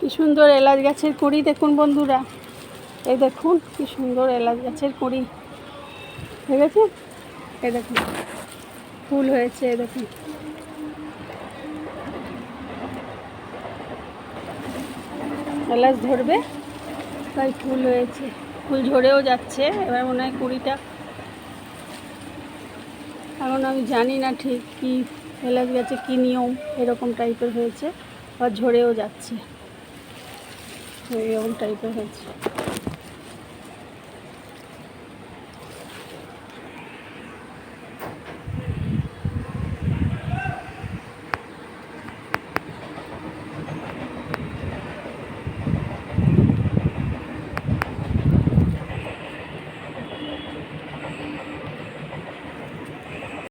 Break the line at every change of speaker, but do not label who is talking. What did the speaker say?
কি সুন্দর এলাচ গাছের কুড়ি দেখুন বন্ধুরা, এই দেখুন কি সুন্দর এলাচ গাছের কুড়ি ঠিক আছে। এই দেখুন ফুল হয়েছে, এই দেখুন এলাচ ধরবে তাই ফুল হয়েছে, ফুল ঝরেও যাচ্ছে। এবার মনে হয় কুড়িটা, এখন আমি জানি না ঠিক কি এলাচ গাছে কী নিয়ম, এরকম টাইপের হয়েছে, আবার ঝরেও যাচ্ছে, এরকম টাইপের হয়েছে।